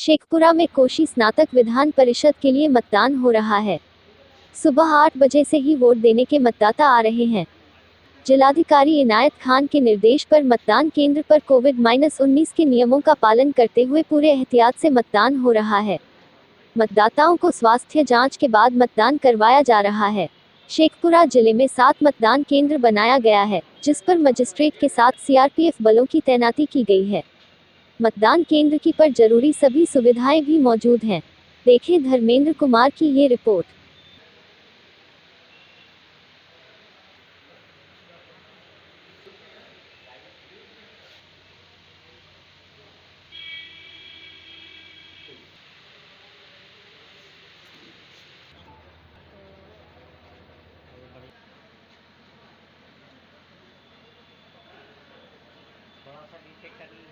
शेखपुरा में कोशी स्नातक विधान परिषद के लिए मतदान हो रहा है। सुबह 8 बजे से ही वोट देने के मतदाता आ रहे हैं। जिलाधिकारी इनायत खान के निर्देश पर मतदान केंद्र पर कोविड-19 के नियमों का पालन करते हुए पूरे एहतियात से मतदान हो रहा है। मतदाताओं को स्वास्थ्य जांच के बाद मतदान करवाया जा रहा है। शेखपुरा जिले में 7 मतदान केंद्र बनाया गया है, जिस पर मजिस्ट्रेट के साथ सीआरपीएफ बलों की तैनाती की गई है। मतदान केंद्र की पर जरूरी सभी सुविधाएं भी मौजूद हैं। देखें धर्मेंद्र कुमार की ये रिपोर्ट। थोड़ा सा नीचे कर